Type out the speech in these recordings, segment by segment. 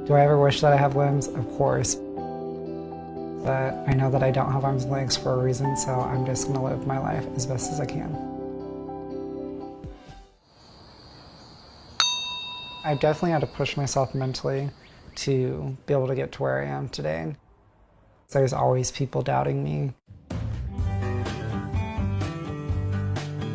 Do I ever wish that I have limbs? Of course. But I know that I don't have arms and legs for a reason, so I'm just gonna live my life as best as I can. I definitely had to push myself mentally to be able to get to where I am today. There's always people doubting me.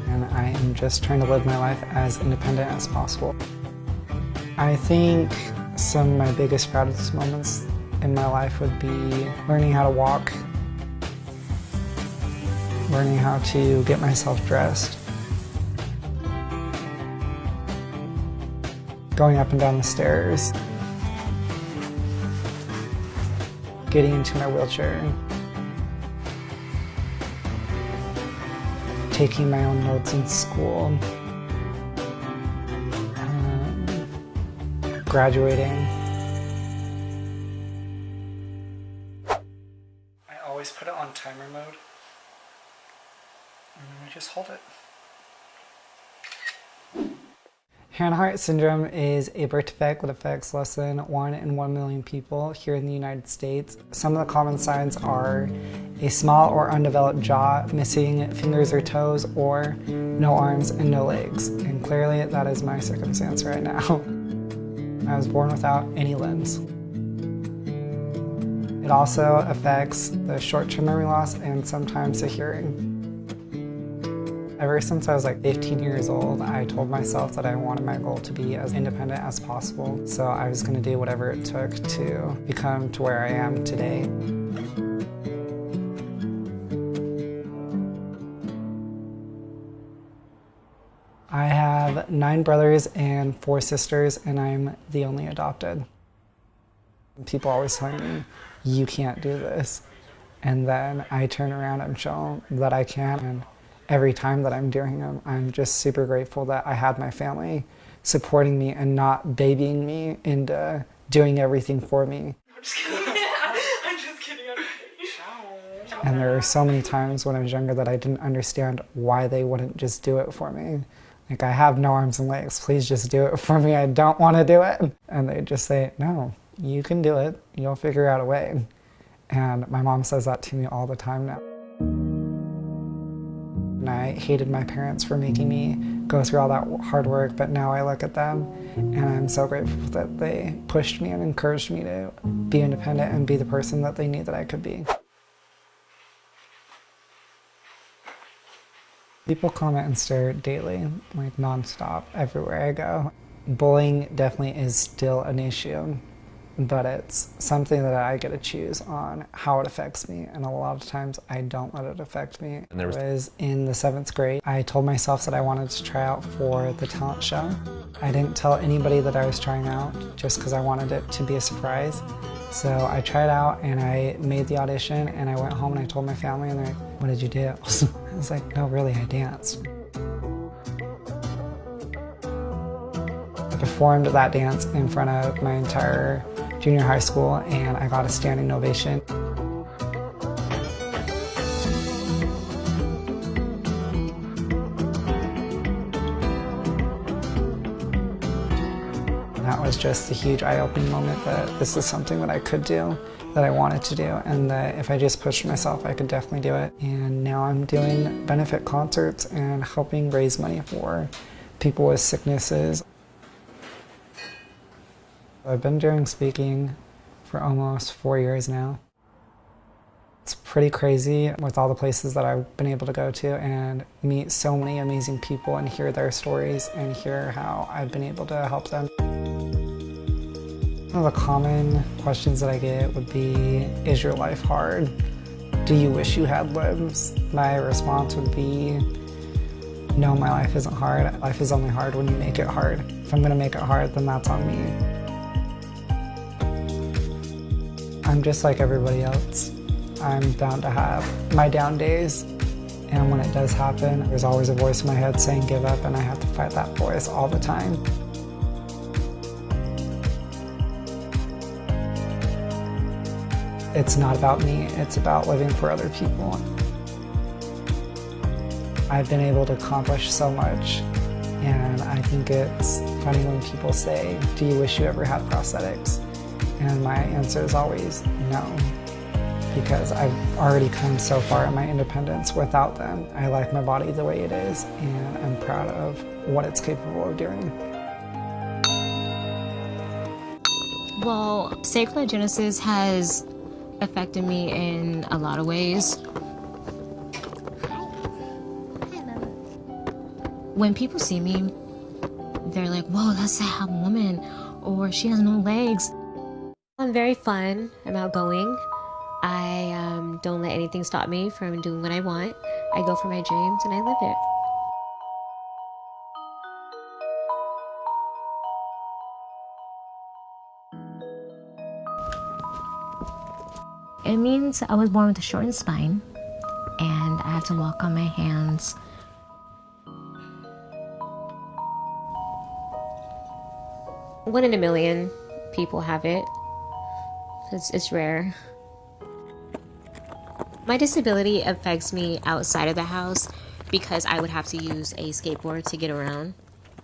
And I am just trying to live my life as independent as possible. I think some of my biggest, proudest moments in my life would be learning how to walk, learning how to get myself dressed, going up and down the stairs, getting into my wheelchair, taking my own notes in school, graduating. I always put it on timer mode, and then I just hold it. Hanhart syndrome is a birth defect that affects less than 1 in 1 million people here in the United States. Some of the common signs are a small or undeveloped jaw, missing fingers or toes, or no arms and no legs. And clearly that is my circumstance right now. I was born without any limbs. It also affects the short-term memory loss and sometimes the hearing. Ever since I was like 15 years old, I told myself that I wanted my goal to be as independent as possible. So I was going to do whatever it took to become to where I am today. I have 9 brothers and 4 sisters, and I'm the only adopted. People always tell me, you can't do this. And then I turn around and show them that I can. And every time that I'm doing them, I'm just super grateful that I had my family supporting me and not babying me into doing everything for me. I'm just kidding. I'm just kidding. And there were so many times when I was younger that I didn't understand why they wouldn't just do it for me. Like, I have no arms and legs, please just do it for me, I don't want to do it. And they'd just say, no, you can do it, you'll figure out a way. And my mom says that to me all the time now. And I hated my parents for making me go through all that hard work, but now I look at them and I'm so grateful that they pushed me and encouraged me to be independent and be the person that they knew that I could be. People comment and stare daily, like nonstop, everywhere I go. Bullying definitely is still an issue, but it's something that I get to choose on how it affects me, and a lot of times I don't let it affect me. I was in the 7th grade. I told myself that I wanted to try out for the talent show. I didn't tell anybody that I was trying out just because I wanted it to be a surprise. So I tried out and I made the audition, and I went home and I told my family, and they're like, what did you do? I was like, no, really, I danced. I performed that dance in front of my entire junior high school, and I got a standing ovation. And that was just a huge eye-opening moment that this is something that I could do, that I wanted to do, and that if I just pushed myself, I could definitely do it. And now I'm doing benefit concerts and helping raise money for people with sicknesses. I've been doing speaking for almost 4 years now. It's pretty crazy with all the places that I've been able to go to and meet so many amazing people and hear their stories and hear how I've been able to help them. One of the common questions that I get would be, is your life hard? Do you wish you had limbs? My response would be, no, my life isn't hard. Life is only hard when you make it hard. If I'm gonna make it hard, then that's on me. I'm just like everybody else. I'm bound to have my down days, and when it does happen, there's always a voice in my head saying give up, and I have to fight that voice all the time. It's not about me, it's about living for other people. I've been able to accomplish so much, and I think it's funny when people say, do you wish you ever had prosthetics? And my answer is always no, because I've already come so far in my independence without them. I like my body the way it is, and I'm proud of what it's capable of doing. Well, sacral genesis has affected me in a lot of ways. When people see me, they're like, whoa, that's a half woman, or she has no legs. I'm very fun. I'm outgoing. I don't let anything stop me from doing what I want. I go for my dreams and I live it. It means I was born with a shortened spine and I have to walk on my hands. One in a million people have it. It's rare. My disability affects me outside of the house because I would have to use a skateboard to get around,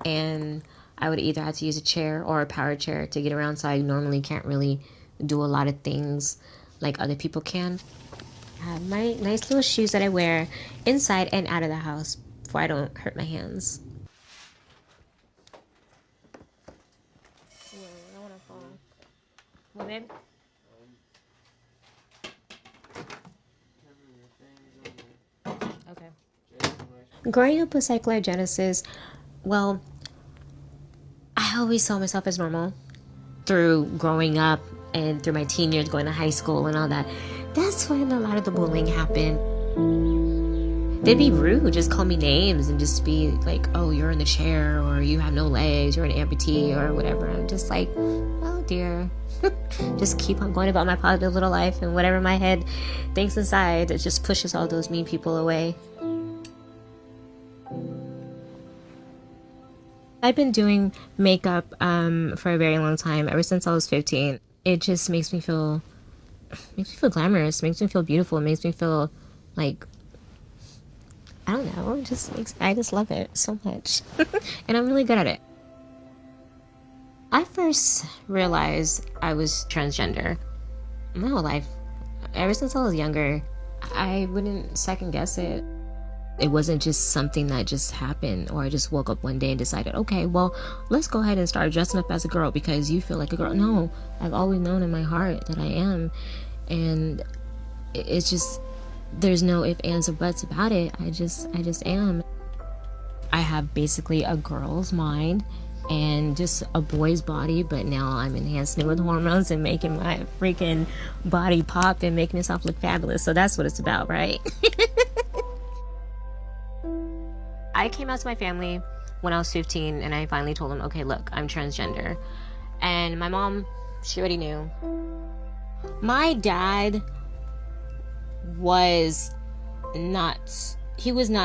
and I would either have to use a chair or a power chair to get around, so I normally can't really do a lot of things like other people can. I have my nice little shoes that I wear inside and out of the house before I don't hurt my hands. Yeah, I don't want to fall. Well, babe? Okay. Growing up with psychogenesis, well, I always saw myself as normal through growing up and through my teen years, going to high school and all that. That's when a lot of the bullying happened. They'd be rude, just call me names and just be like, oh, you're in the chair, or you have no legs, you're an amputee, or whatever. I'm just like, oh dear. Just keep on going about my positive little life, and whatever my head thinks inside, it just pushes all those mean people away. I've been doing makeup for a very long time, ever since I was 15. It just makes me feel glamorous, makes me feel beautiful, it makes me feel like, I don't know, I just love it so much. And I'm really good at it. I first realized I was transgender my whole life. Ever since I was younger, I wouldn't second guess it. It wasn't just something that just happened, or I just woke up one day and decided, okay, well, let's go ahead and start dressing up as a girl because you feel like a girl. No, I've always known in my heart that I am. And it's just, there's no ifs, ands, or buts about it. I just am. I have basically a girl's mind and just a boy's body, but now I'm enhancing it with hormones and making my freaking body pop and making myself look fabulous. So that's what it's about, right? I came out to my family when I was 15, and I finally told them, okay, look, I'm transgender. And my mom, she already knew. My dad was not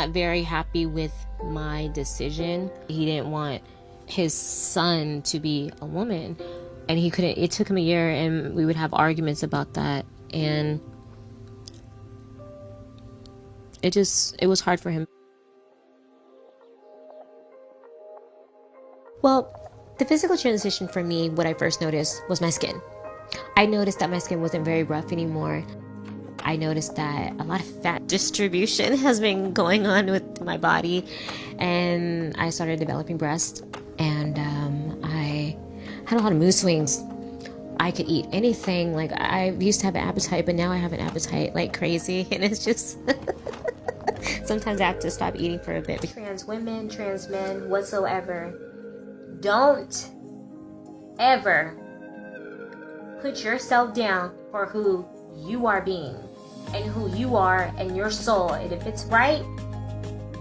very happy with my decision. He didn't want his son to be a woman, and it took him a year, and we would have arguments about that, and it was hard for him. Well, the physical transition for me, what I first noticed was my skin. I noticed that my skin wasn't very rough anymore. I noticed that a lot of fat distribution has been going on with my body, and I started developing breasts, and I had a lot of mood swings. I could eat anything. Like, I used to have an appetite, but now I have an appetite like crazy, and it's just sometimes I have to stop eating for a bit. Trans women, trans men, whatsoever, don't ever put yourself down for who you are being and who you are and your soul. And if it's right,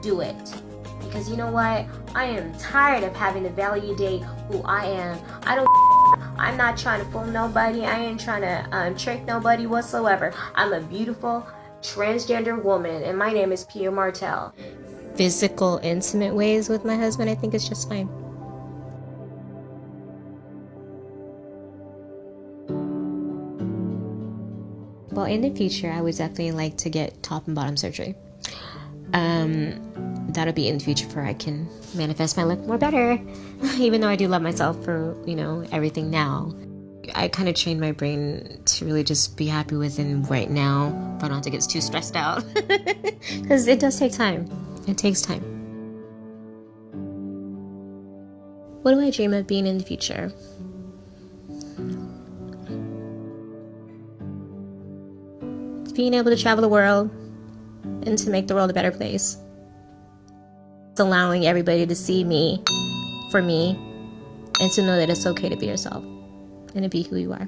do it. Because you know what? I am tired of having to validate who I am. I'm not trying to fool nobody. I ain't trying to trick nobody whatsoever. I'm a beautiful transgender woman, and my name is Pia Martel. Physical, intimate ways with my husband, I think it's just fine. Well, in the future, I would definitely like to get top and bottom surgery. That'll be in the future, for I can manifest my look more better. Even though I do love myself for, everything now. I kind of trained my brain to really just be happy within right now, try not to get too stressed out. Because it does take time. It takes time. What do I dream of being in the future? Being able to travel the world and to make the world a better place. It's allowing everybody to see me for me and to know that it's okay to be yourself and to be who you are.